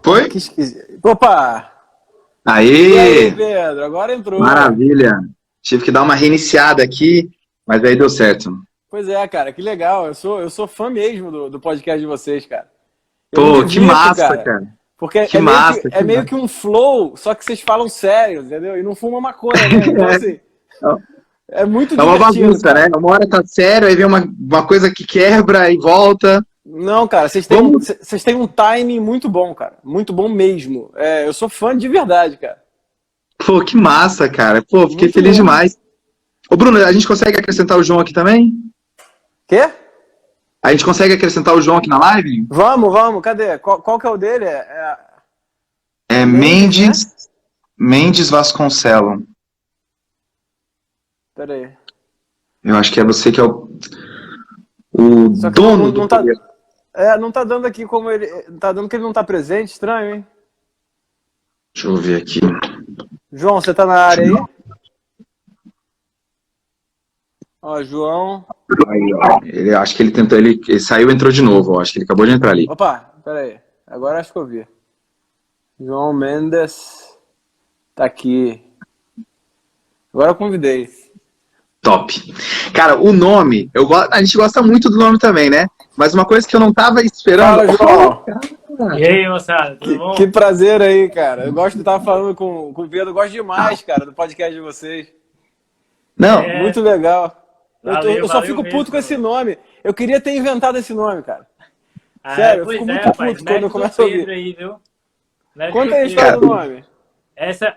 Foi? Que esquisito. Opa! E Aí, aí, Pedro? Agora entrou. maravilha. Tive que dar uma reiniciada aqui, mas aí deu certo. Pois é, cara, que legal. Eu sou fã mesmo do podcast de vocês, cara. Eu me Pô, que divirto, massa, cara. cara. Porque Que é meio que, massa, é que meio massa. que um flow, só que vocês falam sério, entendeu? E não fumam maconha, né? Então, assim, é muito É uma divertido, bagunça, né? cara. Uma hora tá sério, aí vem uma coisa que quebra e volta. Não, cara, Vamos. vocês têm um timing muito bom, cara. Muito bom mesmo. Eu sou fã de verdade, cara. Pô, que massa, cara. Pô, fiquei Muito feliz mesmo. demais. Ô, Bruno, a gente consegue acrescentar o João aqui também? Quê? A gente consegue acrescentar o João aqui na live? Vamos, cadê? Qual que é o dele? É Mendes, né? Mendes Vasconcelos. Pera aí. Eu acho que é você que é o Só que dono do não tá. poder. Não tá dando aqui como ele. Tá dando que ele não tá presente, estranho, hein? Deixa eu ver aqui. João, você tá na área aí? Ó, João. Aí, ó. Ele, acho que ele tentou, ele saiu e entrou de novo. Ó. Acho que ele acabou de entrar ali. Opa, pera aí. Agora acho que eu vi. João Mendes tá aqui. Agora eu convidei. Top. Cara, o nome, a gente gosta muito do nome também, né? Mas uma coisa que eu não tava esperando. Fala, João. E aí, moçada, tudo bom? Que prazer aí, cara. Eu gosto de estar falando com o Pedro. Eu gosto demais, cara, do podcast de vocês. Não, Muito legal. Eu só valeu fico mesmo. puto com esse nome. Eu queria ter inventado esse nome, cara. Ah, Sério, eu pois fico é, muito rapaz, puto quando eu mérito começo a do Pedro ouvir. aí, viu? Mérito Conta do aí a Pedro. história do nome.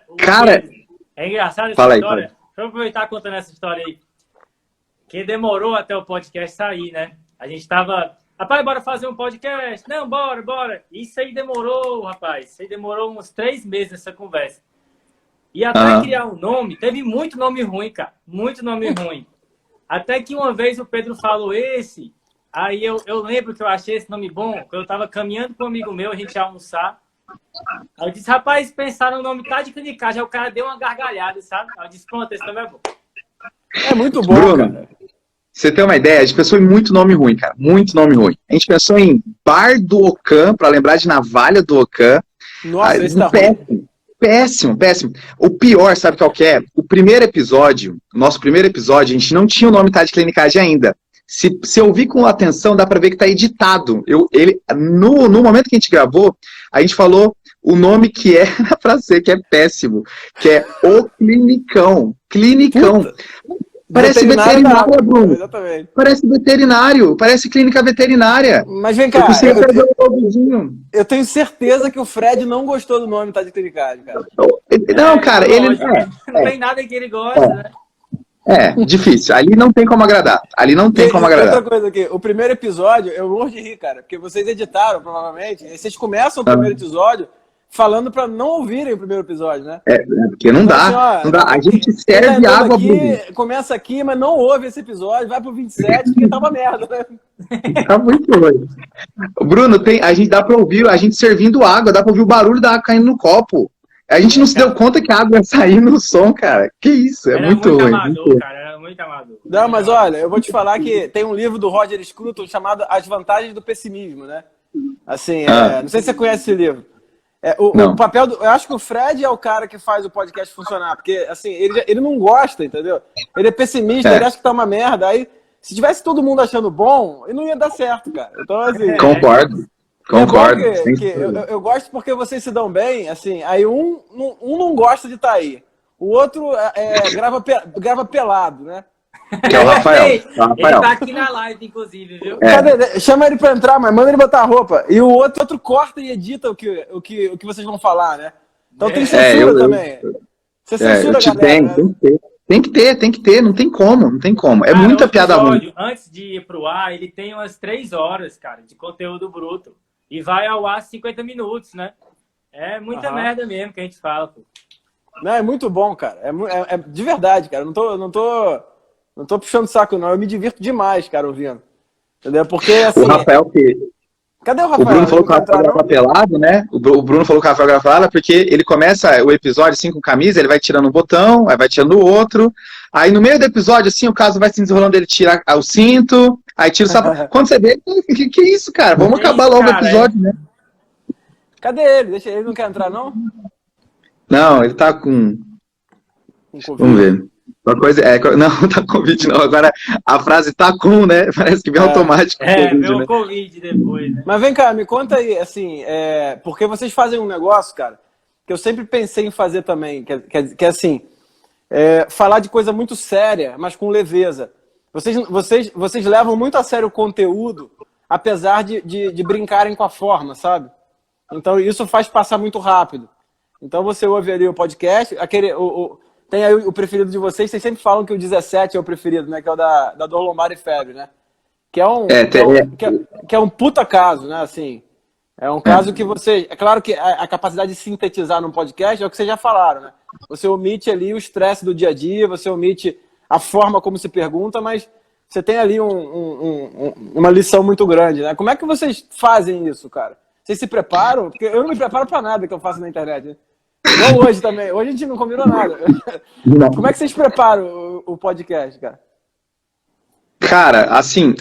O Cara, Pedro, é engraçado essa fala aí, história. fala. Deixa eu aproveitar contando essa história aí. Que demorou até o podcast sair, né? A gente tava... Rapaz, bora fazer um podcast? Não, bora. Isso aí demorou, rapaz. Isso aí demorou uns 3 meses essa conversa. E até criar um nome, teve muito nome ruim, cara. Muito nome ruim. Até que uma vez o Pedro falou esse, aí eu lembro que eu achei esse nome bom, que eu tava caminhando com um amigo meu, a gente ia almoçar. Aí eu disse, rapaz, pensaram no nome tá de clinicar, já o cara deu uma gargalhada, sabe? Aí eu disse, pronto, esse nome é bom. É muito bom, Bruno, cara. você tem uma ideia? A gente pensou em muito nome ruim, cara. Muito nome ruim. A gente pensou em Bar do Ocã, pra lembrar de Navalha do Ocã. Nossa, esse tá ruim. Péssimo. Péssimo, péssimo. O pior, sabe qual que é? O nosso primeiro episódio, a gente não tinha o nome Tá de Clinicagem ainda. Se eu ouvir com atenção, dá pra ver que tá editado. No momento que a gente gravou, a gente falou o nome que era pra ser, que é péssimo, que é O Clinicão. Clinicão. Puta. Parece veterinária, Bruno. Exatamente. Parece veterinário, parece clínica veterinária. Mas vem Eu cá, consigo perder o ouvidinho. eu tenho certeza que o Fred não gostou do nome Tá de Clinicagem, cara. Não, cara, ele... Lógico, não tem nada que ele gosta, né? Difícil. Ali não tem como agradar. Ali não tem como agradar. Outra coisa aqui, o primeiro episódio, eu morro de rir, cara, porque vocês editaram, provavelmente, e vocês começam o primeiro episódio falando pra não ouvirem o primeiro episódio, né? Porque não Então, dá. assim, ó, Não dá. A gente quem tá serve entrando água, Bruno. aqui, começa aqui, mas não ouve esse episódio, vai pro 27, que tá uma merda, né? Tá muito doido. Bruno, a gente dá pra ouvir a gente servindo água, dá pra ouvir o barulho da água caindo no copo. A gente não se deu conta que a água ia sair no som, cara. Que isso, Era muito ruim. amador, cara, era muito amador. Não, mas olha, eu vou te falar que tem um livro do Roger Scruton chamado As Vantagens do Pessimismo, né? Assim, não sei se você conhece esse livro. O papel eu acho que o Fred é o cara que faz o podcast funcionar, porque assim, ele não gosta, entendeu? Ele é pessimista, ele acha que tá uma merda. Aí, se tivesse todo mundo achando bom, ele não ia dar certo, cara. Então, assim. Concordo. Eu gosto porque vocês se dão bem, assim, aí um não gosta de estar aí. O outro grava pelado, né? Que é o Rafael. Ele tá aqui na live, inclusive, viu? Chama ele pra entrar, mas manda ele botar a roupa. E o outro corta e edita o que vocês vão falar, né? Então tem censura também. Você censura a galera, né? Tem que ter, não tem como. É Cara, muita o piada episódio, ruim. antes de ir pro ar, ele tem umas 3 horas, cara, de conteúdo bruto. E vai ao ar 50 minutos, né? É muita merda mesmo que a gente fala, pô. Não, é muito bom, cara. É de verdade, cara. Eu não tô puxando saco, não. Eu me divirto demais, cara, ouvindo. Entendeu? Porque, assim... O Rafael que... Cadê o Rafael? O Bruno falou que o Rafael grava pelado, né? O Bruno falou que o Rafael grava pelado porque ele começa o episódio assim com camisa, ele vai tirando um botão, aí vai tirando o outro. Aí no meio do episódio, assim, o caso vai se desenrolando, ele tira o cinto, aí tira o sapato. Quando você vê, que isso, cara? Vamos acabar logo o episódio, né? Cadê ele? Deixa ele, não quer entrar, não? Não, ele tá com vamos ver. Uma coisa não, tá com Covid não. Agora a frase tá com, né? Parece que vem automático. Veio o Covid depois, né? Mas vem cá, me conta aí, assim, porque vocês fazem um negócio, cara, que eu sempre pensei em fazer também, que é assim, falar de coisa muito séria, mas com leveza. Vocês levam muito a sério o conteúdo, apesar de brincarem com a forma, sabe? Então isso faz passar muito rápido. Então você ouve ali o podcast, tem aí o preferido de vocês sempre falam que o 17 é o preferido, né? Que é o da dor lombar e febre, né? Que é um puta caso, né? Assim, é um caso que você... É claro que a capacidade de sintetizar num podcast é o que vocês já falaram, né? Você omite ali o estresse do dia a dia, você omite a forma como se pergunta, mas você tem ali uma lição muito grande, né? Como é que vocês fazem isso, cara? Vocês se preparam? Porque eu não me preparo pra nada que eu faço na internet, né? Igual hoje também. Hoje a gente não combinou nada. Como é que vocês preparam o podcast, cara? Cara, assim,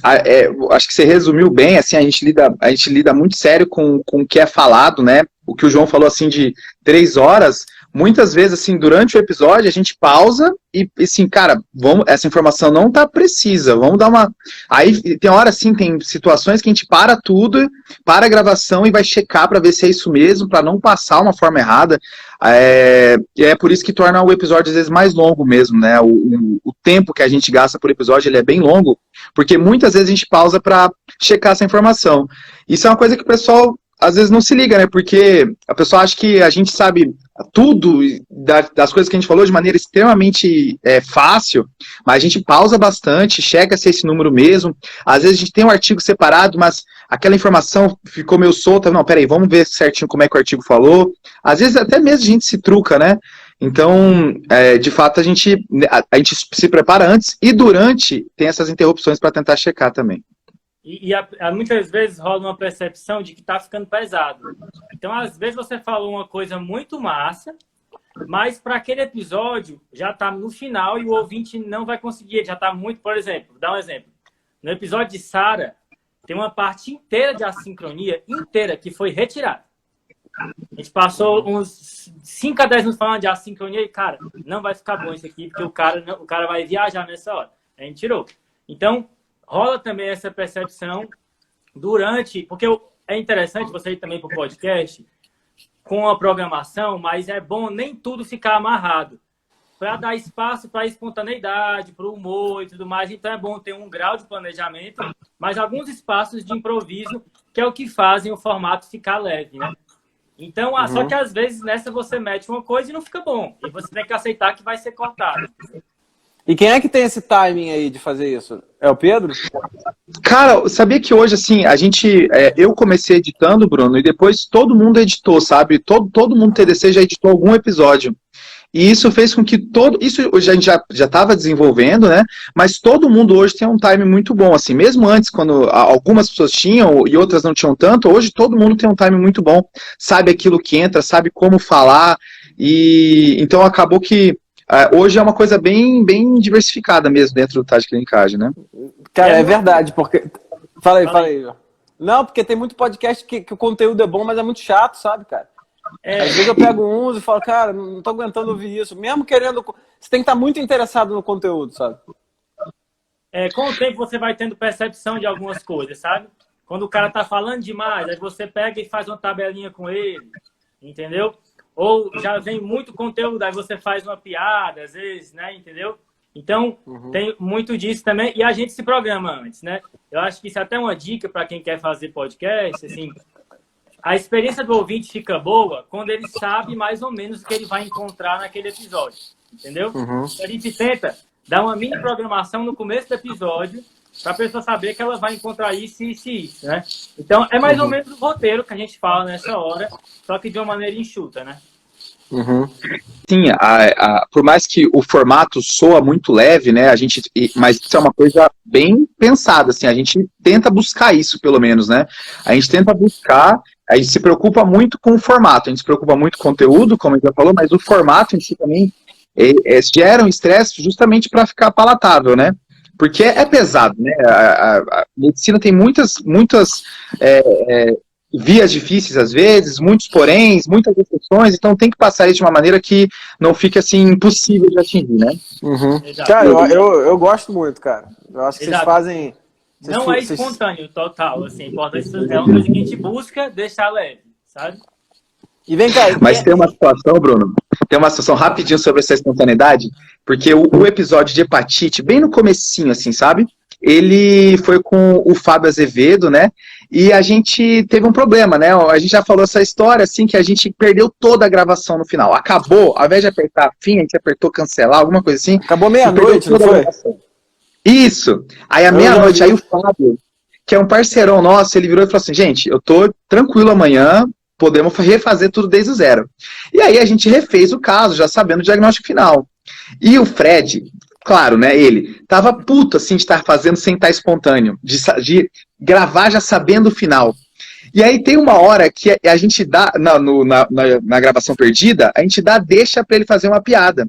acho que você resumiu bem, assim, a gente lida muito sério com o que é falado, né? O que o João falou, assim, de 3 horas, muitas vezes, assim, durante o episódio, a gente pausa e, assim, cara, essa informação não tá precisa, vamos dar uma... Aí, tem hora, assim, tem situações que a gente para tudo, para a gravação e vai checar para ver se é isso mesmo, para não passar uma forma errada. E é por isso que torna o episódio, às vezes, mais longo mesmo, né? O tempo que a gente gasta por episódio, ele é bem longo, porque muitas vezes a gente pausa para checar essa informação. Isso é uma coisa que o pessoal às vezes não se liga, né? Porque a pessoa acha que a gente sabe tudo das coisas que a gente falou de maneira extremamente fácil, mas a gente pausa bastante, checa se é esse número mesmo. Às vezes a gente tem um artigo separado, mas aquela informação ficou meio solta. Não, peraí, vamos ver certinho como é que o artigo falou. Às vezes até mesmo a gente se truca, né? Então, de fato, a gente se prepara antes e durante tem essas interrupções para tentar checar também. E muitas vezes rola uma percepção de que está ficando pesado. Então, às vezes você falou uma coisa muito massa, mas para aquele episódio já está no final e o ouvinte não vai conseguir. Já está muito, por exemplo, vou dar um exemplo. No episódio de Sara, tem uma parte inteira de assincronia, inteira, que foi retirada. A gente passou uns 5 a 10 minutos falando de assincronia e, cara, não vai ficar bom isso aqui, porque o cara vai viajar nessa hora. A gente tirou. Então, rola também essa percepção durante... Porque é interessante você ir também para o podcast com a programação, mas é bom nem tudo ficar amarrado. Para dar espaço para a espontaneidade, para o humor e tudo mais. Então é bom ter um grau de planejamento, mas alguns espaços de improviso, que é o que fazem o formato ficar leve, né? Então, só que às vezes nessa você mete uma coisa e não fica bom. E você tem que aceitar que vai ser cortado. E quem é que tem esse timing aí de fazer isso? É o Pedro? Cara, sabia que hoje, assim, eu comecei editando, Bruno, e depois todo mundo editou, sabe? Todo mundo TDC já editou algum episódio. E isso fez com que isso a gente já estava desenvolvendo, né? Mas todo mundo hoje tem um time muito bom, assim. Mesmo antes, quando algumas pessoas tinham e outras não tinham tanto, hoje todo mundo tem um time muito bom. Sabe aquilo que entra, sabe como falar. E então acabou que hoje é uma coisa bem, bem diversificada mesmo dentro do Tática Clinicagem, né? Cara, é verdade, porque... Fala aí. Não, porque tem muito podcast que o conteúdo é bom, mas é muito chato, sabe, cara? Às vezes eu pego uns e falo, cara, não tô aguentando ouvir isso. Mesmo querendo... Você tem que estar muito interessado no conteúdo, sabe? Com o tempo você vai tendo percepção de algumas coisas, sabe? Quando o cara tá falando demais, aí você pega e faz uma tabelinha com ele, entendeu? Ou já vem muito conteúdo, aí você faz uma piada, às vezes, né? Entendeu? Então, tem muito disso também. E a gente se programa antes, né? Eu acho que isso é até uma dica para quem quer fazer podcast, assim... A experiência do ouvinte fica boa quando ele sabe mais ou menos o que ele vai encontrar naquele episódio, entendeu? A gente tenta dar uma mini programação no começo do episódio para a pessoa saber que ela vai encontrar isso, né? Então, é mais ou menos o roteiro que a gente fala nessa hora, só que de uma maneira enxuta, né? Sim, por mais que o formato soa muito leve, né, mas isso é uma coisa bem pensada, assim, a gente tenta buscar isso, pelo menos, né? A gente tenta buscar, a gente se preocupa muito com o formato, a gente se preocupa muito com o conteúdo, como a gente já falou, mas o formato em si também gera um estresse justamente para ficar palatável, né? Porque é pesado, né? A medicina tem muitas vias difíceis às vezes, muitos poréns, muitas exceções, então tem que passar isso de uma maneira que não fique assim impossível de atingir, né? Uhum. Cara, eu gosto muito, cara. Eu acho que vocês fazem... Não é espontâneo, total, assim, importante, é uma coisa que a gente busca deixar leve, sabe? E vem cá... Mas tem uma situação, Bruno, tem uma situação rapidinho sobre essa espontaneidade, porque o episódio de hepatite, bem no comecinho, assim, sabe? Ele foi com o Fábio Azevedo, né? E a gente teve um problema, né? A gente já falou essa história, assim, que a gente perdeu toda a gravação no final. Acabou, ao invés de apertar fim, a gente apertou cancelar, alguma coisa assim. Acabou meia-noite, não foi? Isso. Aí à meia-noite, aí o Fábio, que é um parceirão nosso, ele virou e falou assim, gente, eu tô tranquilo amanhã, podemos refazer tudo desde o zero. E aí a gente refez o caso, já sabendo o diagnóstico final. E o Fred, claro, né, ele tava puto, assim, de estar fazendo sem estar espontâneo, de gravar já sabendo o final. E aí tem uma hora que a gente dá, na gravação perdida, a gente deixa pra ele fazer uma piada.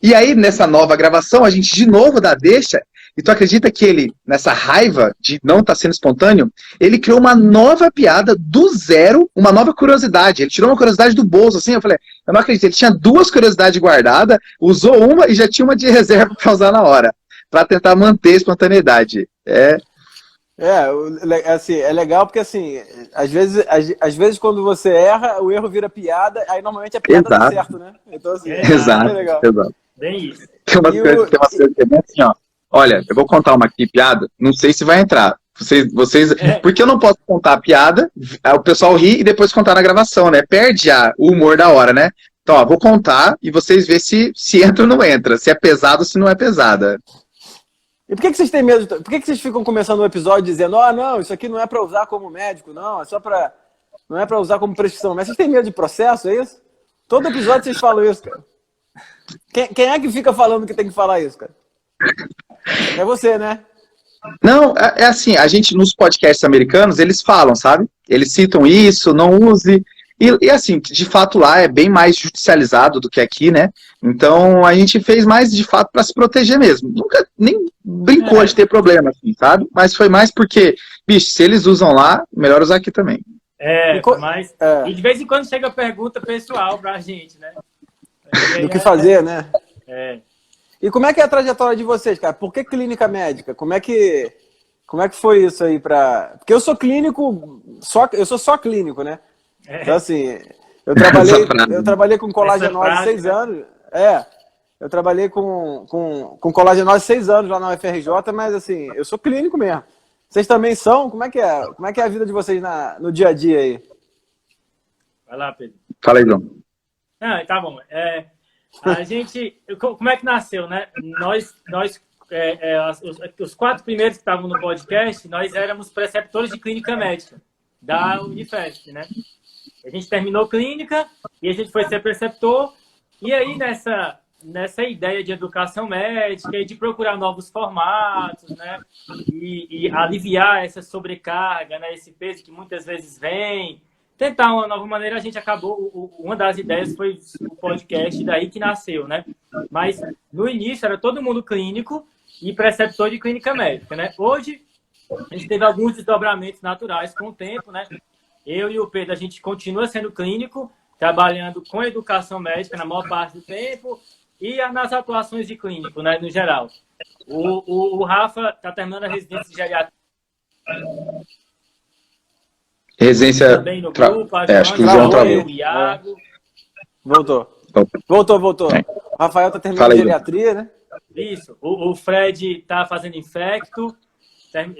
E aí, nessa nova gravação, a gente de novo dá deixa, e tu acredita que ele, nessa raiva de não estar sendo espontâneo, ele criou uma nova piada do zero, uma nova curiosidade. Ele tirou uma curiosidade do bolso, assim, eu falei, eu não acredito, ele tinha 2 curiosidades guardadas, usou uma e já tinha uma de reserva para usar na hora, para tentar manter a espontaneidade. Assim, é legal porque, assim, às vezes quando você erra, o erro vira piada, aí normalmente a piada dá certo, né? Então, assim, exato, é legal. Exato. Bem isso. Tem umas coisas que é bem assim, ó. Olha, eu vou contar uma aqui, piada, não sei se vai entrar. Vocês, porque eu não posso contar a piada, o pessoal ri e depois contar na gravação, né? Perde o humor da hora, né? Então, ó, vou contar e vocês vê se entra ou não entra, se é pesado ou se não é pesada. E por que vocês têm medo? Por que vocês ficam começando o episódio dizendo, não, isso aqui não é pra usar como médico, não, é só pra... Não é pra usar como prescrição. Mas vocês têm medo de processo, é isso? Todo episódio vocês falam isso, cara. Quem é que fica falando que tem que falar isso, cara? É você, né? Não, é assim, a gente nos podcasts americanos, eles falam, sabe? Eles citam isso, não use. E assim, de fato lá é bem mais judicializado do que aqui, né? Então a gente fez mais de fato para se proteger mesmo. Nunca nem brincou de ter problema, assim, sabe? Mas foi mais porque, bicho, se eles usam lá, melhor usar aqui também. E de vez em quando chega pergunta pessoal pra gente, né? Do que fazer, né? E como é que é a trajetória de vocês, cara? Por que clínica médica? Como é que foi isso aí pra... Porque eu sou clínico, eu sou só clínico, né? Então, assim, eu trabalhei com colagenose 6 anos. Eu trabalhei com colagenose 6 anos lá na UFRJ, mas assim, eu sou clínico mesmo. Vocês também são? Como é que é? Como é que é a vida de vocês no dia a dia aí? Vai lá, Pedro. Fala aí, João. Não, tá bom. A gente, como é que nasceu, né? Os 4 primeiros que estavam no podcast, nós éramos preceptores de clínica médica da Unifesp, né? A gente terminou clínica e a gente foi ser preceptor. E aí, nessa ideia de educação médica e de procurar novos formatos, né? E aliviar essa sobrecarga, né? Esse peso que muitas vezes vem. Tentar uma nova maneira, a gente acabou... Uma das ideias foi o podcast, daí que nasceu, né? Mas, no início, era todo mundo clínico e preceptor de clínica médica, né? Hoje, a gente teve alguns desdobramentos naturais com o tempo, né? Eu e o Pedro, a gente continua sendo clínico, trabalhando com educação médica na maior parte do tempo e nas atuações de clínico, né, no geral. O Rafa está terminando a residência de geriatria. Residência... Também no grupo, acho que o João travou. O Iago. Voltou. O Rafael está terminando a geriatria, né? Isso. O Fred está fazendo infecto.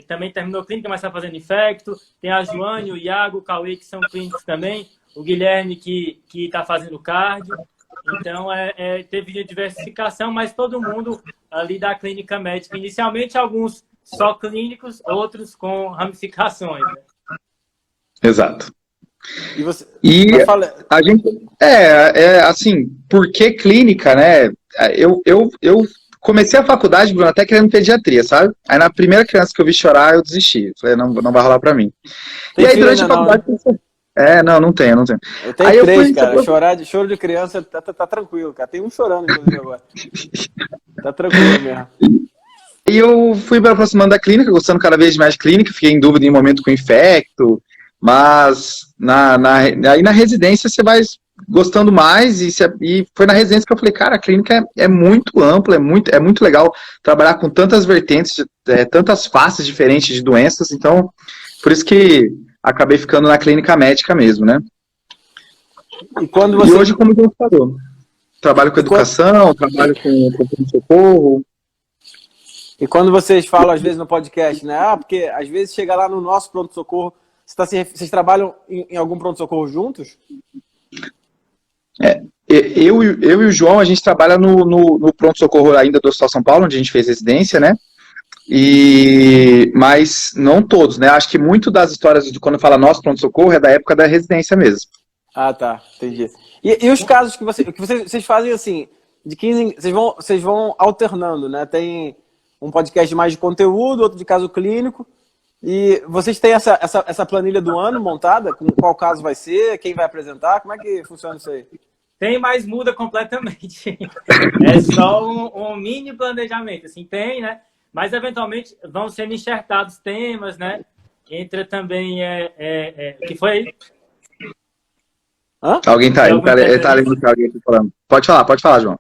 Também terminou clínica, mas está fazendo infecto. Tem a Joane, o Iago, o Cauê, que são clínicos também. O Guilherme, que está fazendo cardio. Então, teve diversificação, mas todo mundo ali da clínica médica. Inicialmente, alguns só clínicos, outros com ramificações. Né? Exato. E a gente... assim, por que clínica, né? Eu comecei a faculdade, Bruno, até querendo pediatria, sabe? Aí na primeira criança que eu vi chorar, eu desisti. Falei, não vai rolar pra mim. Tem e aí durante a faculdade... Não tenho. Eu tenho 3, cara. Choro de criança tá tranquilo, cara. Tem um chorando, inclusive, agora. Tá tranquilo mesmo. E eu fui me aproximando da clínica, gostando cada vez mais de clínica, fiquei em dúvida em um momento com infecto, Mas aí na residência você vai gostando mais, e foi na residência que eu falei, cara, a clínica é muito ampla, é muito legal trabalhar com tantas vertentes, tantas faces diferentes de doenças, então, por isso que acabei ficando na clínica médica mesmo, né? E hoje, como o falou, trabalho com educação, trabalho com pronto-socorro. E quando vocês falam, às vezes, no podcast, né? Porque às vezes chega lá no nosso pronto-socorro, vocês trabalham em algum pronto-socorro juntos? Eu e o João, a gente trabalha no pronto-socorro ainda do Hospital São Paulo, onde a gente fez residência, né? Mas não todos, né? Acho que muito das histórias de quando fala nosso pronto-socorro é da época da residência mesmo. Ah, tá. Entendi. E os casos que vocês fazem assim, de 15, vocês vão alternando, né? Tem um podcast mais de conteúdo, outro de caso clínico. E vocês têm essa planilha do ano montada? Com qual caso vai ser? Quem vai apresentar? Como é que funciona isso aí? Tem, mas muda completamente. É só um mini planejamento. Assim, tem, né? Mas, eventualmente, vão sendo enxertados temas, né? Entra também... que foi aí? Hã? Alguém tá aí. Ele tá ali no alguém tá falando. Pode falar, João.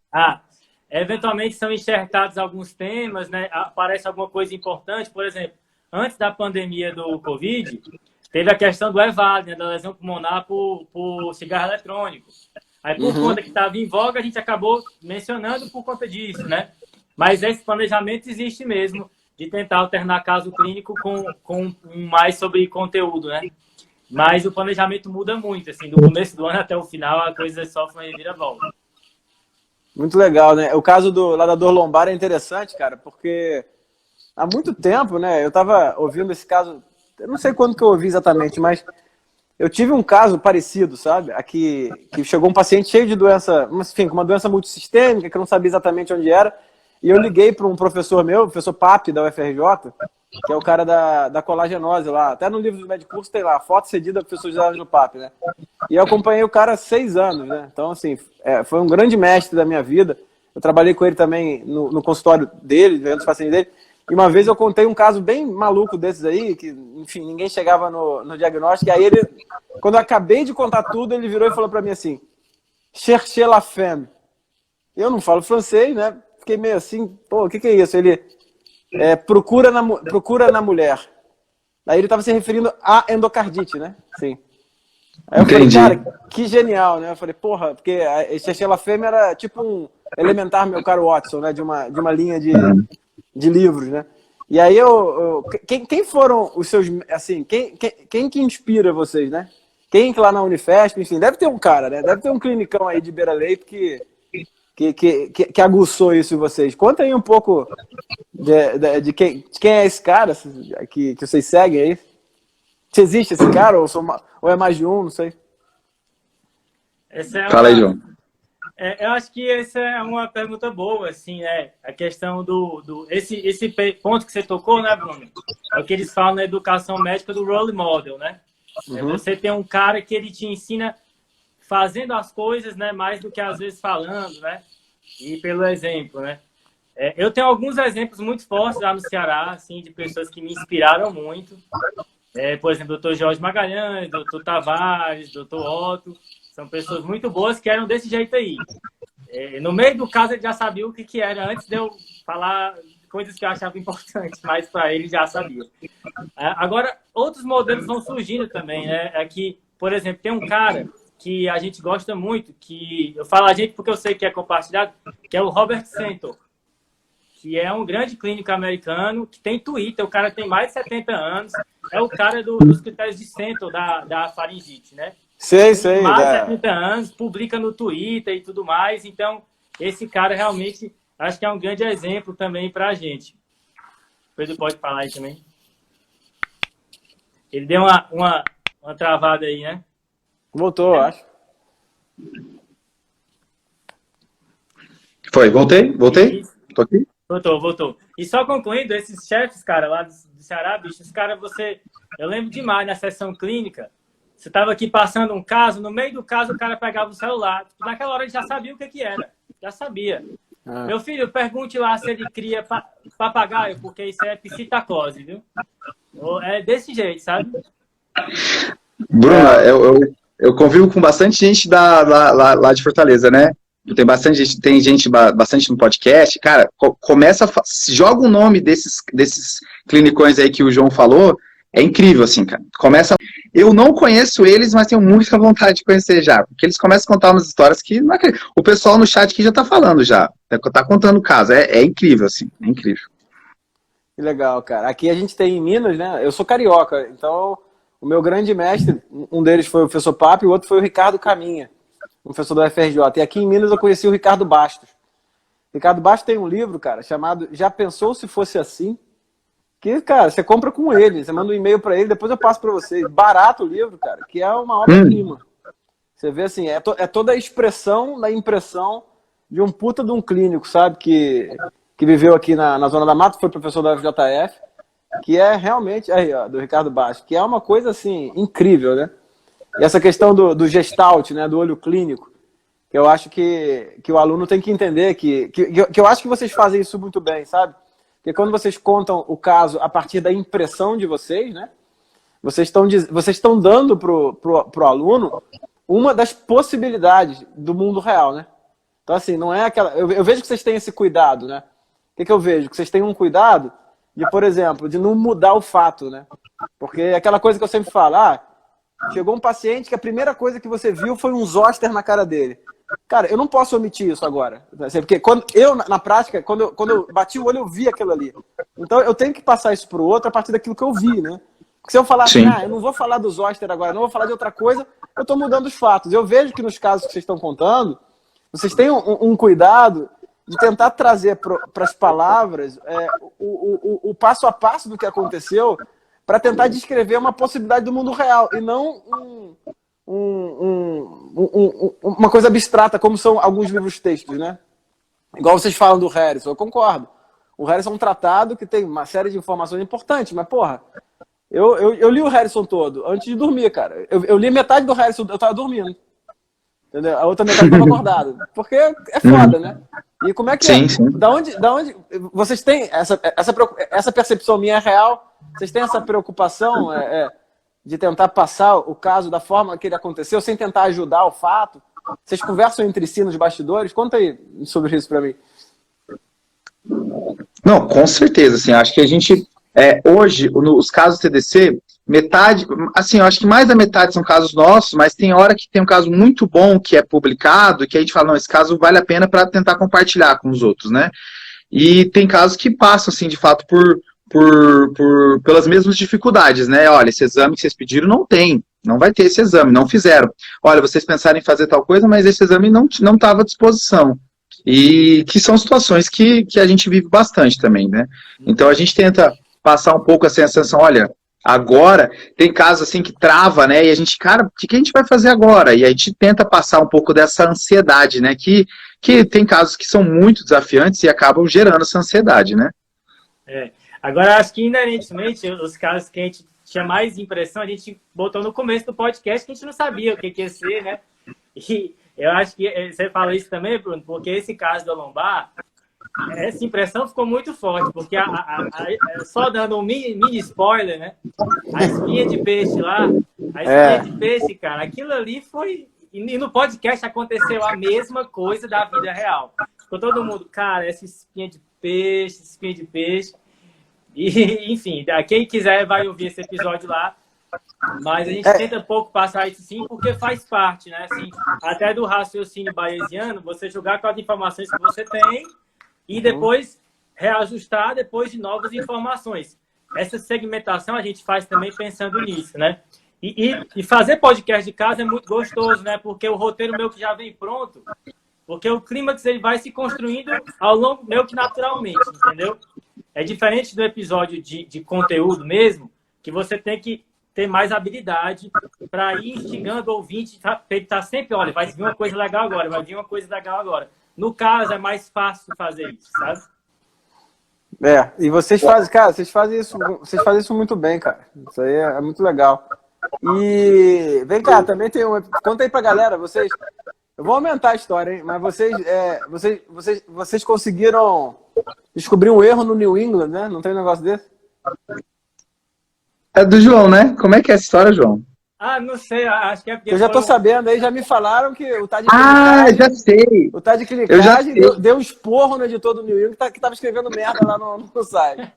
Eventualmente são enxertados alguns temas, né? Aparece alguma coisa importante, por exemplo, antes da pandemia do Covid, teve a questão do EVAD, né, da lesão pulmonar por cigarro eletrônico. Aí, por conta que estava em voga, a gente acabou mencionando por conta disso, né? Mas esse planejamento existe mesmo, de tentar alternar caso clínico com mais sobre conteúdo, né? Mas o planejamento muda muito, assim, do começo do ano até o final, a coisa sofre uma reviravolta. Muito legal, né? O caso lá da dor lombar é interessante, cara, porque há muito tempo, né? Eu tava ouvindo esse caso, eu não sei quando que eu ouvi exatamente, mas eu tive um caso parecido, sabe? Aqui, que chegou um paciente cheio de doença, enfim, com uma doença multissistêmica, que eu não sabia exatamente onde era, e eu liguei para um professor meu, o professor Papi, da UFRJ, que é o cara da colagenose lá. Até no livro do médico curso tem lá, foto cedida do professor José do Papi, né? E eu acompanhei o cara há 6 anos, né? Então, assim, foi um grande mestre da minha vida. Eu trabalhei com ele também no consultório dele, vendo os pacientes dele. E uma vez eu contei um caso bem maluco desses aí, que, enfim, ninguém chegava no diagnóstico. E aí ele, quando eu acabei de contar tudo, ele virou e falou pra mim assim, cherchez la femme. Eu não falo francês, né? Fiquei meio assim, pô, o que é isso? Ele, procura na mulher. Aí ele estava se referindo à endocardite, né? Sim. Aí eu falei, cara, que genial, né? Eu falei, porra, porque a cherchez la femme era tipo um elementar, meu caro Watson, né? De uma linha de livros, né? E aí quem foram os seus, assim, quem que inspira vocês, né? Quem que lá na Unifesp, enfim, deve ter um cara, né? Deve ter um clinicão aí de beira-leito que aguçou isso em vocês. Conta aí um pouco de quem é esse cara que vocês seguem aí. Se existe esse cara, ou é mais de um, não sei. Fala aí, João. Eu acho que essa é uma pergunta boa, assim, né? A questão esse ponto que você tocou, né, Bruno? É o que eles falam na educação médica do role model, né? Você tem um cara que ele te ensina fazendo as coisas, né, mais do que às vezes falando, né? E pelo exemplo, né? Eu tenho alguns exemplos muito fortes lá no Ceará, assim, de pessoas que me inspiraram muito. Por exemplo, o Dr. Jorge Magalhães, Dr. Tavares, Dr. Otto. São pessoas muito boas que eram desse jeito aí. No meio do caso, ele já sabia o que era antes de eu falar coisas que eu achava importantes, mas para ele já sabia. Agora, outros modelos vão surgindo também, né? Aqui, por exemplo, tem um cara que a gente gosta muito, que eu falo a gente porque eu sei que é compartilhado, que é o Robert Sento, que é um grande clínico americano, que tem Twitter, o cara tem mais de 70 anos, é o cara dos critérios de Sento da faringite, né? Sei. Mais de 70 anos, publica no Twitter e tudo mais, então esse cara realmente acho que é um grande exemplo também pra gente. Pedro pode falar aí também. Ele deu uma travada aí, né? Voltou, eu acho. Foi, voltei? Tô aqui? Voltou. E só concluindo, esses chefes, cara, lá do Ceará, bicho, esse cara, eu lembro demais na sessão clínica, você tava aqui passando um caso, no meio do caso o cara pegava o celular, naquela hora ele já sabia o que era, já sabia. Meu filho, pergunte lá se ele cria papagaio, porque isso é psitacose, viu? É desse jeito, sabe? Bruna, eu convivo com bastante gente lá de Fortaleza, né? Tem gente bastante no podcast. Cara, joga o nome desses clinicões aí que o João falou. É incrível, assim, cara. Eu não conheço eles, mas tenho muita vontade de conhecer já. Porque eles começam a contar umas histórias que não acredito. O pessoal no chat aqui já tá falando já. Tá contando o caso. É incrível, assim. É incrível. Que legal, cara. Aqui a gente tem em Minas, né? Eu sou carioca, então o meu grande mestre, um deles foi o professor Papo e o outro foi o Ricardo Caminha, professor do FRJ. E aqui em Minas eu conheci o Ricardo Bastos. Ricardo Bastos tem um livro, cara, chamado Já Pensou Se Fosse Assim? Que, cara, você compra com ele, você manda um e-mail para ele, depois eu passo para vocês. Barato o livro, cara, que é uma obra-prima. Você vê assim, é toda a expressão da impressão de um puta de um clínico, sabe? Que viveu aqui na Zona da Mata, foi professor da FJF, que é realmente, aí ó, do Ricardo Bastos, que é uma coisa assim, incrível, né? E essa questão do gestalt, né, do olho clínico, que eu acho que o aluno tem que entender, que eu acho que vocês fazem isso muito bem, sabe? Porque quando vocês contam o caso a partir da impressão de vocês, né, vocês estão dando pro aluno uma das possibilidades do mundo real, né? Então assim, não é aquela... Eu vejo que vocês têm esse cuidado, né? O que eu vejo? Que vocês têm um cuidado de, por exemplo, de não mudar o fato, né? Porque é aquela coisa que eu sempre falo, chegou um paciente que a primeira coisa que você viu foi um zóster na cara dele. Cara, eu não posso omitir isso agora. Porque na prática, quando eu bati o olho, eu vi aquilo ali. Então eu tenho que passar isso para o outro a partir daquilo que eu vi, né? Porque se eu falar assim, eu não vou falar do zóster agora, não vou falar de outra coisa, eu estou mudando os fatos. Eu vejo que nos casos que vocês estão contando, vocês têm um cuidado de tentar trazer para as palavras o passo a passo do que aconteceu para tentar descrever uma possibilidade do mundo real e não uma coisa abstrata, como são alguns livros-textos, né? Igual vocês falam do Harrison, eu concordo. O Harrison é um tratado que tem uma série de informações importantes, mas, porra, eu li o Harrison todo antes de dormir, cara. Eu li metade do Harrison, eu tava dormindo. Entendeu? A outra metade estava acordada. Porque é foda, né? E como é que é? Sim. Da onde vocês têm essa percepção minha é real? Vocês têm essa preocupação de tentar passar o caso da forma que ele aconteceu, sem tentar ajudar o fato? Vocês conversam entre si nos bastidores? Conta aí sobre isso para mim. Não, com certeza. Assim, acho que a gente, hoje, nos casos TDC, metade, assim, eu acho que mais da metade são casos nossos, mas tem hora que tem um caso muito bom que é publicado e que a gente fala, não, esse caso vale a pena para tentar compartilhar com os outros, né? E tem casos que passam, assim, de fato, pelas mesmas dificuldades, né? Olha, esse exame que vocês pediram não vai ter esse exame, não fizeram. Olha, vocês pensaram em fazer tal coisa, mas esse exame não estava à disposição. E que são situações que a gente vive bastante também, né? Então a gente tenta passar um pouco a sensação, olha, agora tem casos assim que trava, né? E a gente, cara, o que a gente vai fazer agora? E a gente tenta passar um pouco dessa ansiedade, né? Que tem casos que são muito desafiantes e acabam gerando essa ansiedade, né? Agora, acho que inerentemente, os casos que a gente tinha mais impressão, a gente botou no começo do podcast que a gente não sabia o que ia ser, né? E eu acho que você fala isso também, Bruno, porque esse caso da lombar, essa impressão ficou muito forte, porque só dando um mini spoiler, né? A espinha de peixe lá, de peixe, cara, aquilo ali foi... E no podcast aconteceu a mesma coisa da vida real. Ficou todo mundo, cara, essa espinha de peixe. E, enfim, quem quiser vai ouvir esse episódio lá. Mas a gente tenta um pouco passar isso sim, porque faz parte, né? Assim, até do raciocínio bayesiano, você jogar com as informações que você tem e depois reajustar depois de novas informações. Essa segmentação a gente faz também pensando nisso, né? E fazer podcast de casa é muito gostoso, né? Porque o roteiro meu que já vem pronto, porque o clímax ele vai se construindo ao longo, meio que naturalmente, entendeu? É diferente do episódio de conteúdo mesmo, que você tem que ter mais habilidade para ir instigando o ouvinte, tá sempre, olha, vai vir uma coisa legal agora, vai vir uma coisa legal agora. No caso, é mais fácil fazer isso, sabe? E vocês fazem, cara, vocês fazem isso muito bem, cara. Isso aí é muito legal. E vem cá, também tem conta aí pra galera, eu vou aumentar a história, hein? Mas vocês conseguiram descobrir um erro no New England, né? Não tem um negócio desse? É do João, né? Como é que é essa história, João? Ah, não sei, acho que é porque Eu já tô sabendo aí, já me falaram que o Tá de Ah, já sei. O Tá de Eu já Clinicagem sei. deu um esporro no editor do New England que tava escrevendo merda lá no site.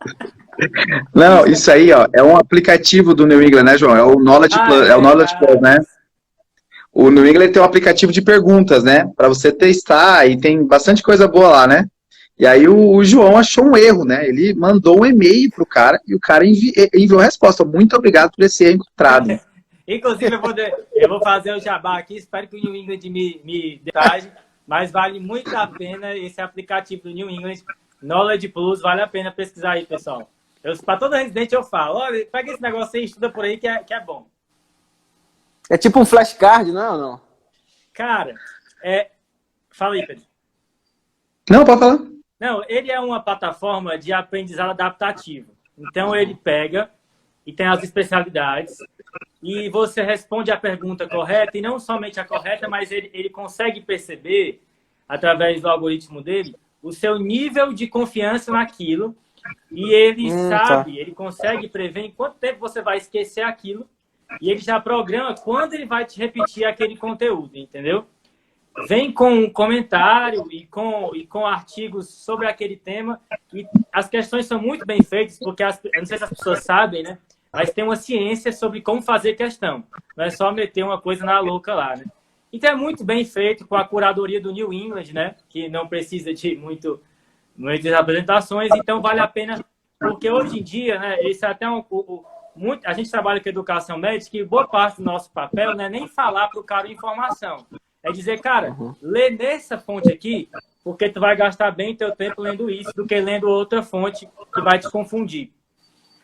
Não, isso aí, ó, é um aplicativo do New England, né, João? É o Knowledge Ah, Plus, é é o Knowledge Plus, verdade. né? O New England tem um aplicativo de perguntas, né? Para você testar e tem bastante coisa boa lá, né? E aí o João achou um erro, né? Ele mandou um e-mail pro cara e o cara enviou a resposta. Muito obrigado por esse erro encontrado. Inclusive, eu vou fazer o jabá aqui, espero que o New England me detalhe, mas vale muito a pena esse aplicativo do New England, Knowledge Plus, vale a pena pesquisar aí, pessoal. Para todo residente eu falo, olha, pega esse negócio aí, estuda por aí que é bom. É tipo um flashcard, não é ou não? Cara, fala aí, Pedro. Não, pode falar. Não, ele é uma plataforma de aprendizado adaptativo. Então, ele pega e tem as especialidades e você responde a pergunta correta, e não somente a correta, mas ele consegue perceber, através do algoritmo dele, o seu nível de confiança naquilo, e ele sabe, ele consegue prever em quanto tempo você vai esquecer aquilo, e ele já programa quando ele vai te repetir aquele conteúdo, entendeu? Vem com um comentário e com artigos sobre aquele tema, e as questões são muito bem feitas, porque eu não sei se as pessoas sabem, né? Mas tem uma ciência sobre como fazer questão. Não é só meter uma coisa na louca lá, né? Então é muito bem feito com a curadoria do New England, né? Que não precisa de muitas apresentações, então vale a pena, porque hoje em dia, né? Esse é até a gente trabalha com educação médica e boa parte do nosso papel não é nem falar para o cara informação. É dizer, cara, lê nessa fonte aqui, porque tu vai gastar bem teu tempo lendo isso do que lendo outra fonte que vai te confundir.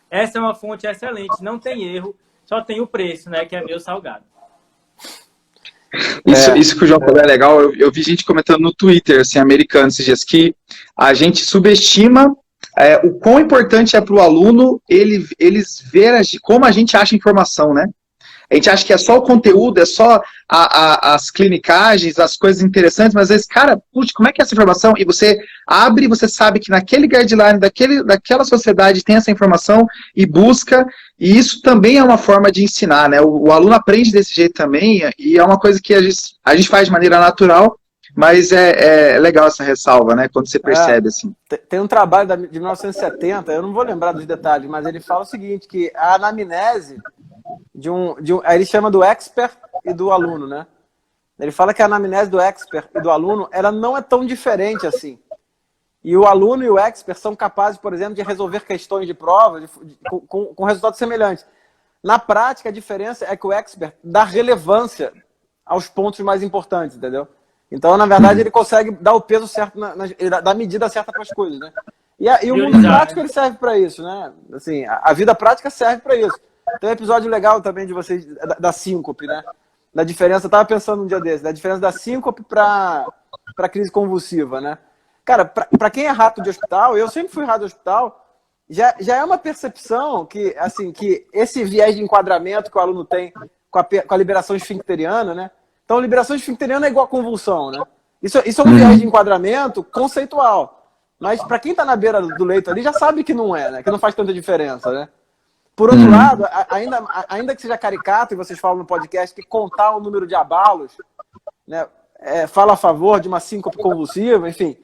Essa é uma fonte excelente, não tem erro, só tem o preço, né, que é meio salgado. Isso que o João falou é legal. Eu vi gente comentando no Twitter, assim, americano, esses dias, que a gente subestima o quão importante é para o aluno eles ver como a gente acha informação, né? A gente acha que é só o conteúdo, é só as clinicagens, as coisas interessantes, mas às vezes, cara, puxa, como é que é essa informação? E você abre, você sabe que naquele guideline, daquela sociedade tem essa informação e busca, e isso também é uma forma de ensinar, né? O aluno aprende desse jeito também, e é uma coisa que a gente faz de maneira natural, mas é legal essa ressalva, né? Quando você percebe, assim. Tem um trabalho de 1970, eu não vou lembrar dos detalhes, mas ele fala o seguinte, que a anamnese aí ele chama do expert e do aluno, né? Ele fala que a anamnese do expert e do aluno, ela não é tão diferente assim. E o aluno e o expert são capazes, por exemplo, de resolver questões de prova com resultados semelhantes. Na prática, a diferença é que o expert dá relevância aos pontos mais importantes, entendeu? Então, na verdade, ele consegue dar o peso certo, ele dá a medida certa para as coisas, né? E o mundo prático, ele serve para isso, né? Assim, a vida prática serve para isso. Tem um episódio legal também de vocês, da síncope, né? Da diferença, eu tava pensando um dia desse, da diferença da síncope para crise convulsiva, né? Cara, para quem é rato de hospital, eu sempre fui rato de hospital, já é uma percepção que, assim, que esse viés de enquadramento que o aluno tem com a liberação esfincteriana, né? Então, liberação esfincteriana é igual a convulsão, né? Isso é um viés de enquadramento conceitual. Mas para quem está na beira do leito ali, já sabe que não é, né? Que não faz tanta diferença, né? Por outro lado, ainda que seja caricato, e vocês falam no podcast, que contar o número de abalos, né, fala a favor de uma síncope convulsiva, enfim.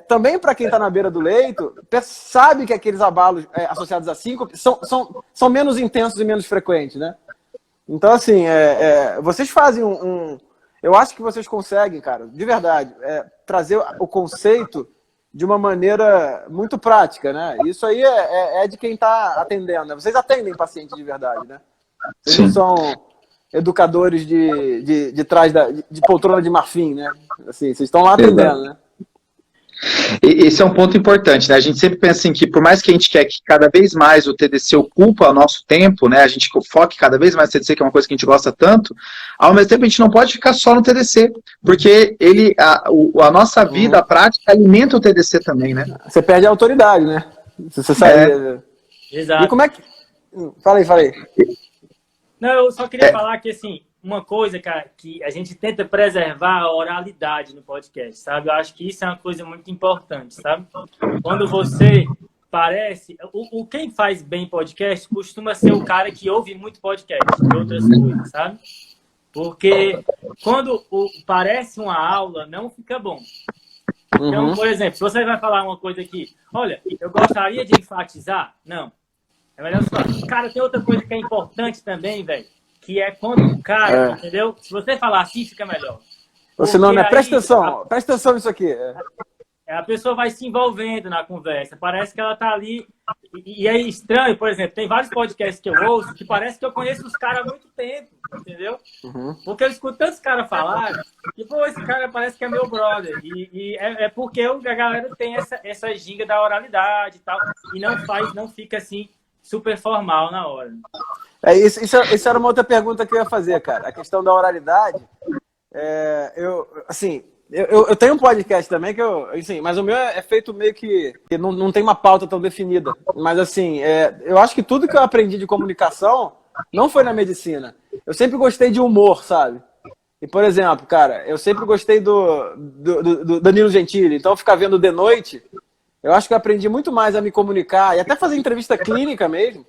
Também para quem está na beira do leito, sabe que aqueles abalos associados à síncope são menos intensos e menos frequentes, né? Então, assim, vocês fazem eu acho que vocês conseguem, cara, de verdade, trazer o conceito de uma maneira muito prática, né? Isso aí é de quem está atendendo, né? Vocês atendem paciente de verdade, né? Vocês não são educadores de trás de poltrona de marfim, né? Assim, vocês estão lá atendendo, né? Esse é um ponto importante, né? A gente sempre pensa em que, por mais que a gente quer que cada vez mais o TDC ocupa o nosso tempo, né? A gente foque cada vez mais no TDC, que é uma coisa que a gente gosta tanto, ao mesmo tempo a gente não pode ficar só no TDC, porque a nossa vida, a prática, alimenta o TDC também, né? Você perde a autoridade, né? Você sai... Exato. E como é que... Fala aí. Não, eu só queria falar que, assim, uma coisa, cara, que a gente tenta preservar a oralidade no podcast, sabe? Eu acho que isso é uma coisa muito importante, sabe? Quando você parece... Quem faz bem podcast costuma ser o cara que ouve muito podcast e outras coisas, sabe? Porque quando parece uma aula, não fica bom. Então, por exemplo, se você vai falar uma coisa aqui, olha, eu gostaria de enfatizar, não. É melhor você falar, cara, tem outra coisa que é importante também, velho, que é quando o cara, entendeu? Se você falar assim, fica melhor. Ou senão, né? Presta atenção nisso aqui. A pessoa vai se envolvendo na conversa, parece que ela tá ali, e é estranho, por exemplo, tem vários podcasts que eu ouço que parece que eu conheço os caras há muito tempo, entendeu? Porque eu escuto tantos caras falarem, e pô, esse cara parece que é meu brother, e é porque a galera tem essa ginga da oralidade e tal, e não fica assim, super formal na hora. Isso era uma outra pergunta que eu ia fazer, cara, a questão da oralidade, eu tenho um podcast também, mas o meu é feito meio que não tem uma pauta tão definida. Mas assim, eu acho que tudo que eu aprendi de comunicação não foi na medicina. Eu sempre gostei de humor, sabe? E, por exemplo, cara, eu sempre gostei do Danilo Gentili. Então, ficar vendo de noite, eu acho que eu aprendi muito mais a me comunicar e até fazer entrevista clínica mesmo,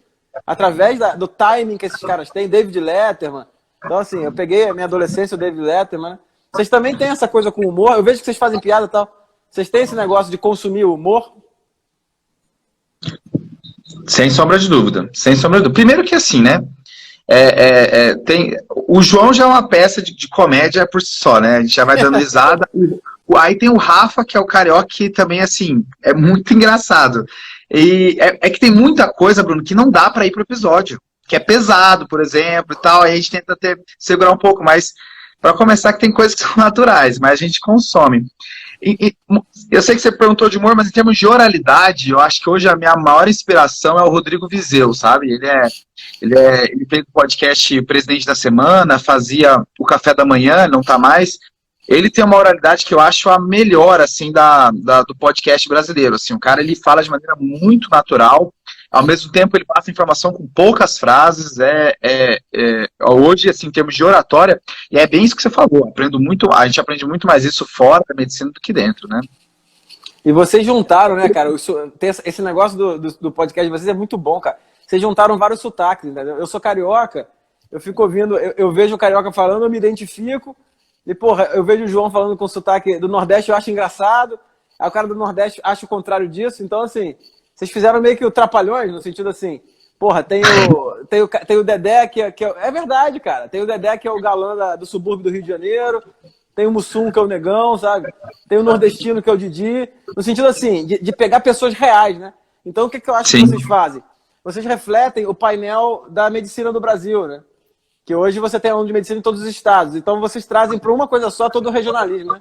através do timing que esses caras têm, David Letterman. Então, assim, eu peguei a minha adolescência, o David Letterman, né? Vocês também têm essa coisa com humor? Eu vejo que vocês fazem piada e tal. Vocês têm esse negócio de consumir o humor? Sem sombra de dúvida. Sem sombra de dúvida. Primeiro que assim, né? O João já é uma peça de comédia por si só, né? A gente já vai dando risada. Aí tem o Rafa, que é o carioca, que também, assim, é muito engraçado. E é que tem muita coisa, Bruno, que não dá para ir pro episódio. Que é pesado, por exemplo, e tal. Aí a gente tenta segurar um pouco, mas... Para começar, que tem coisas que são naturais, mas a gente consome. Eu sei que você perguntou de humor, mas em termos de oralidade, eu acho que hoje a minha maior inspiração é o Rodrigo Vizeu, sabe? Ele fez o podcast Presidente da Semana, fazia o Café da Manhã, não tá mais. Ele tem uma oralidade que eu acho a melhor, assim, do podcast brasileiro. Assim, o cara, ele fala de maneira muito natural, ao mesmo tempo ele passa informação com poucas frases, hoje, assim, em termos de oratória, e é bem isso que você falou, a gente aprende muito mais isso fora da medicina do que dentro, né? E vocês juntaram, né, cara, esse negócio do podcast de vocês é muito bom, cara. Vocês juntaram vários sotaques, entendeu? Eu sou carioca, eu fico ouvindo, eu vejo o carioca falando, eu me identifico, e, porra, eu vejo o João falando com sotaque do Nordeste, eu acho engraçado, aí o cara do Nordeste acha o contrário disso, então, assim... Vocês fizeram meio que o Trapalhões, no sentido assim, porra, tem o Dedé, que é verdade, cara. Tem o Dedé, que é o galã do subúrbio do Rio de Janeiro. Tem o Mussum, que é o negão, sabe? Tem o nordestino, que é o Didi. No sentido assim, de pegar pessoas reais, né? Então, o que eu acho que vocês fazem? Vocês refletem o painel da medicina do Brasil, né? Que hoje você tem aluno de medicina em todos os estados. Então, vocês trazem para uma coisa só todo o regionalismo, né?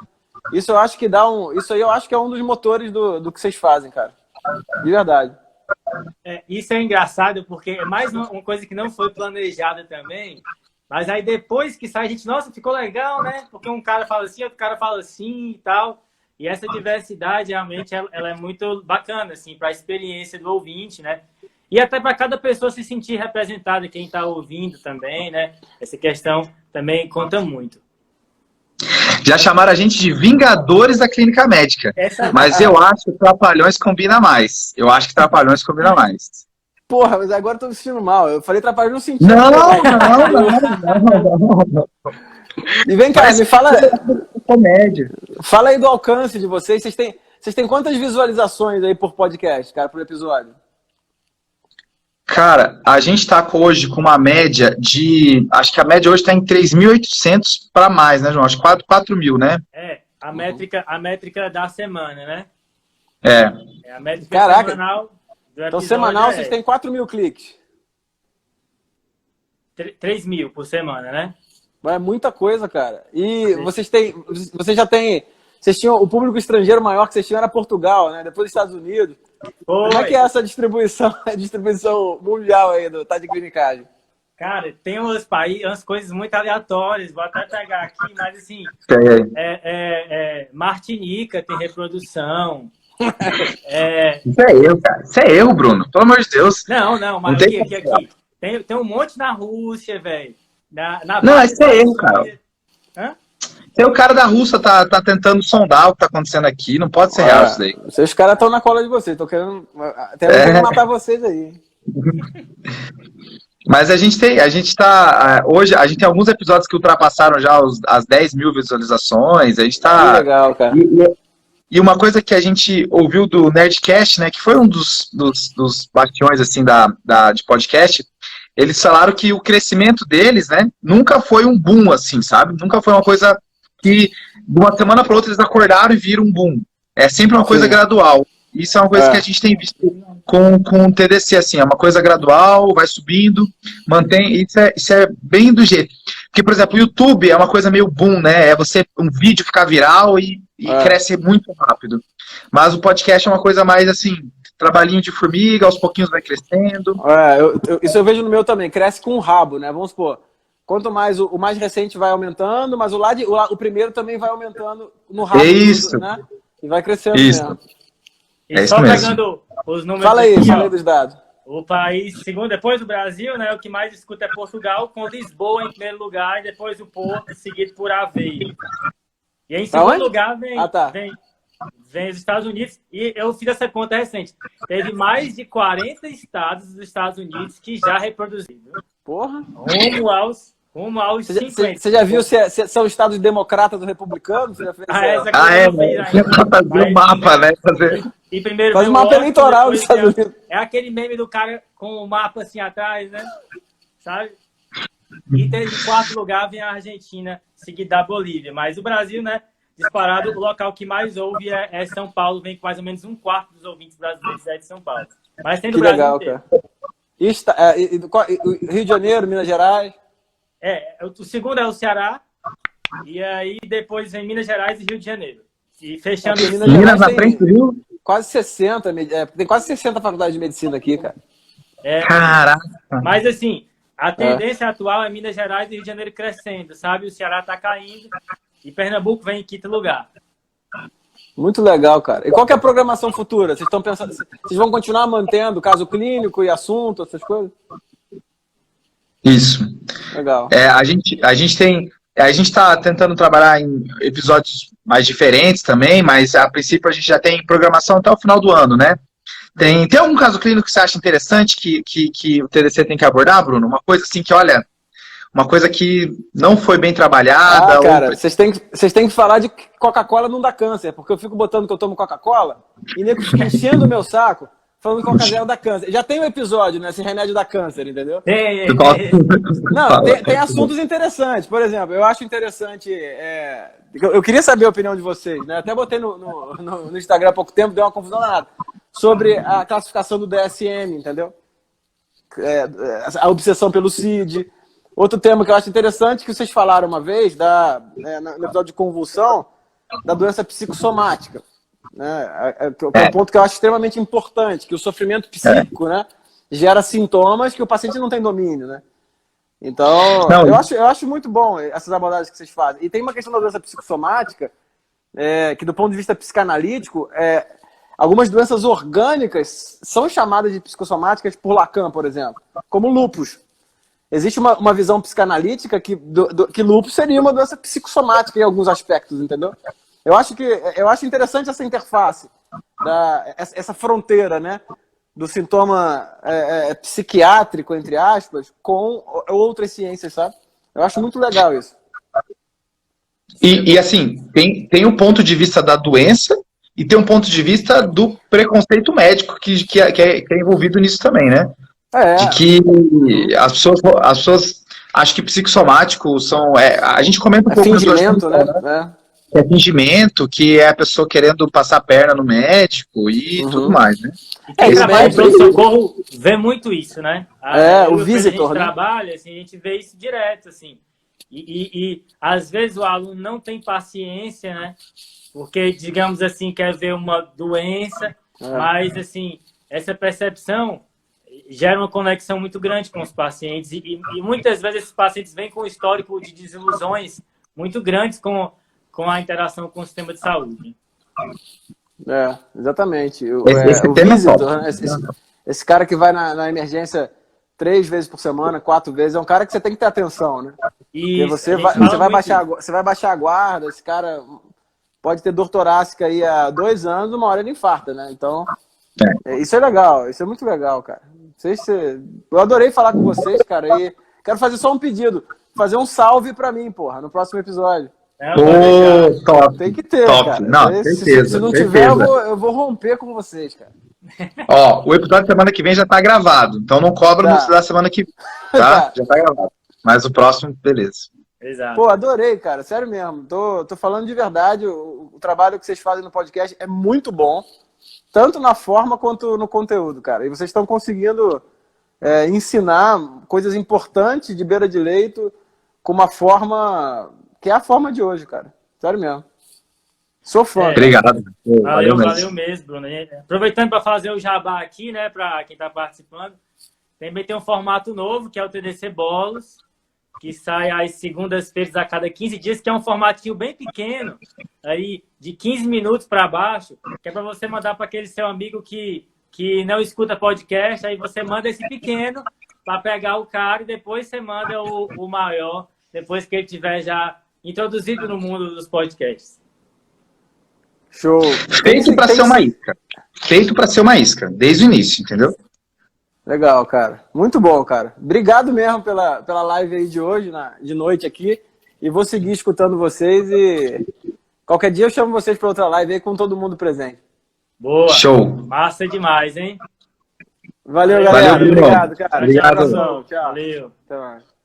Isso eu acho que isso aí eu acho que é um dos motores do que vocês fazem, cara. De verdade. Isso é engraçado, porque é mais uma coisa que não foi planejada também, mas aí depois que sai, a gente, nossa, ficou legal, né? Porque um cara fala assim, outro cara fala assim e tal. E essa diversidade, realmente, ela é muito bacana, assim, para a experiência do ouvinte, né? E até para cada pessoa se sentir representada, quem está ouvindo também, né? Essa questão também conta muito. Já chamaram a gente de Vingadores da Clínica Médica. Mas eu acho que Trapalhões combina mais. Porra, mas agora eu tô me sentindo mal. Eu falei Trapalhões no sentido. Não. E vem cá, me fala... Comédia. Fala aí do alcance de vocês. Vocês têm quantas visualizações aí por podcast, cara, por episódio? Cara, a gente tá hoje com uma média de... Acho que a média hoje tá em 3.800 para mais, né, João? Acho que 4 mil, né? A métrica da semana, né? A métrica semanal do episódio. Então, semanal, vocês têm 4 mil cliques. 3 mil por semana, né? É muita coisa, cara. E vocês já têm... Vocês tinham o público estrangeiro maior que vocês tinham era Portugal, né? Depois dos Estados Unidos. Como é que é essa distribuição mundial aí do Tá de Clinicagem? Cara, tem umas coisas muito aleatórias. Vou até pegar aqui, mas assim... Martinica tem reprodução. Isso é erro, cara. Isso é erro, Bruno. Pelo amor de Deus. Não, mas aqui. Tem um monte na Rússia, velho. Não, isso é erro, cara. Hã? Tem o cara da Rússia tá tentando sondar o que tá acontecendo aqui, não pode ser real isso daí. Os caras estão na cola de vocês, estão querendo até matar vocês aí. Mas hoje, a gente tem alguns episódios que ultrapassaram já as 10 mil visualizações, a gente tá... Que legal, cara. E uma coisa que a gente ouviu do Nerdcast, né, que foi um dos bastiões, assim, de podcast, eles falaram que o crescimento deles, né, nunca foi um boom, assim, sabe? Nunca foi uma coisa que, de uma semana para outra, eles acordaram e viram um boom. É sempre uma coisa gradual. Isso é uma coisa que a gente tem visto com o TDC, assim, é uma coisa gradual, vai subindo, mantém, isso é bem do jeito. Porque, por exemplo, o YouTube é uma coisa meio boom, né, um vídeo ficar viral e cresce muito rápido. Mas o podcast é uma coisa mais, assim, trabalhinho de formiga, aos pouquinhos vai crescendo. Isso eu vejo no meu também, cresce com o rabo, né, vamos supor, quanto mais o mais recente vai aumentando, mas o primeiro também vai aumentando no rabo, né, e vai crescendo mesmo. E só pegando os números fala aí aqui, dos dados. O país, segundo, depois do Brasil, né, o que mais escuta é Portugal, com Lisboa em primeiro lugar, e depois o Porto, seguido por Aveiro. E em segundo lugar vem os Estados Unidos, e eu fiz essa conta recente. Teve mais de 40 estados dos Estados Unidos que já reproduziram. Porra! Rumo aos 50. Você já viu se são estados democratas ou republicanos? Você já fez fazer um mapa, né? E primeiro faz um mapa eleitoral dos Estados Unidos. É aquele meme do cara com o mapa assim atrás, né? Sabe? E em quarto lugar vem a Argentina, seguida da Bolívia. Mas o Brasil, né? Disparado, o local que mais ouve é São Paulo, vem com mais ou menos um quarto dos ouvintes brasileiros de São Paulo. Mas tem do Brasil legal, inteiro. Cara. Rio de Janeiro, Minas Gerais. O segundo é o Ceará, e aí depois vem Minas Gerais e Rio de Janeiro. E fechando Minas na frente do Rio? Quase 60, tem quase 60 faculdades de medicina aqui, cara. Caraca! Mas assim, a tendência atual é Minas Gerais e Rio de Janeiro crescendo, sabe? O Ceará tá caindo e Pernambuco vem em quinto lugar. Muito legal, cara. E qual que é a programação futura? Vocês estão pensando, vocês vão continuar mantendo caso clínico e assunto, essas coisas? Isso. Legal. A gente está tentando trabalhar em episódios mais diferentes também, mas a princípio a gente já tem programação até o final do ano, né? Tem algum caso clínico que você acha interessante que o TDC tem que abordar, Bruno? Uma coisa assim que, olha, uma coisa que não foi bem trabalhada. Cara, vocês têm que falar de Coca-Cola não dá câncer, porque eu fico botando que eu tomo Coca-Cola e nego fica enchendo o meu saco falando que Coca-Cola dá câncer. Já tem um episódio, né? Esse remédio dá câncer, entendeu? Não, tem assuntos interessantes. Por exemplo, eu acho interessante... Eu queria saber a opinião de vocês, né? Até botei no Instagram há pouco tempo, deu uma confusão danada. Sobre a classificação do DSM, entendeu? A obsessão pelo CID. Outro tema que eu acho interessante, que vocês falaram uma vez, no episódio de convulsão, da doença psicossomática. Né? É um ponto que eu acho extremamente importante, que o sofrimento psíquico, né, gera sintomas que o paciente não tem domínio, né? Então, eu acho muito bom essas abordagens que vocês fazem. E tem uma questão da doença psicossomática, que do ponto de vista psicanalítico, algumas doenças orgânicas são chamadas de psicossomáticas por Lacan, por exemplo, como lúpus. Existe uma visão psicanalítica que lúpus seria uma doença psicossomática em alguns aspectos, entendeu? Eu acho interessante essa interface, essa fronteira, né, do sintoma psiquiátrico, entre aspas, com outras ciências, sabe? Eu acho muito legal isso. E assim, tem um ponto de vista da doença e tem um ponto de vista do preconceito médico que é envolvido nisso também, né? De que as pessoas acham que psicossomático são... a gente comenta um pouco... Fingimento, né? É fingimento, que é a pessoa querendo passar a perna no médico e tudo mais, né? Quem trabalha em pronto-socorro vê muito isso, né? O visitor, né? Trabalha, assim, a gente vê isso direto, assim. E às vezes o aluno não tem paciência, né? Porque, digamos assim, quer ver uma doença, mas, assim, essa percepção gera uma conexão muito grande com os pacientes e muitas vezes esses pacientes vêm com um histórico de desilusões muito grandes com a interação com o sistema de saúde. Exatamente. O visitor, né? Esse cara que vai na emergência 3 vezes por semana, 4 vezes, é um cara que você tem que ter atenção, né? Isso, você vai baixar a guarda, esse cara pode ter dor torácica aí há 2 anos, uma hora ele infarta, né? Então, isso é legal, isso é muito legal, cara. Eu adorei falar com vocês, cara, e quero fazer só um pedido, fazer um salve pra mim, porra, no próximo episódio. Top. Tem que ter, top. Cara. Não, certeza, se não certeza. tiver, eu vou romper com vocês, cara. Ó, o episódio da semana que vem já tá gravado, então não cobra no da semana que vem, tá? Já tá gravado. Mas o próximo, beleza. Exato. Pô, adorei, cara, sério mesmo. Tô falando de verdade, o trabalho que vocês fazem no podcast é muito bom, tanto na forma quanto no conteúdo, cara. E vocês estão conseguindo ensinar coisas importantes de beira de leito com uma forma que é a forma de hoje, cara. Sério mesmo. Sou fã. Obrigado. Valeu mesmo, Bruno. Aproveitando para fazer o jabá aqui, né, para quem está participando, também tem um formato novo, que é o TDC Bolos, que sai às segundas-feiras a cada 15 dias, que é um formatinho bem pequeno, aí de 15 minutos para baixo, que é para você mandar para aquele seu amigo que não escuta podcast, aí você manda esse pequeno para pegar o cara e depois você manda o maior, depois que ele tiver já introduzido no mundo dos podcasts. Show. Feito para ser uma isca. Feito para ser uma isca, desde o início, entendeu? Legal, cara. Muito bom, cara. Obrigado mesmo pela live aí de hoje, de noite aqui. E vou seguir escutando vocês e qualquer dia eu chamo vocês para outra live aí com todo mundo presente. Boa. Show. Massa demais, hein? Valeu, galera. Valeu, obrigado, cara. Obrigado. Tchau. Valeu. Até mais.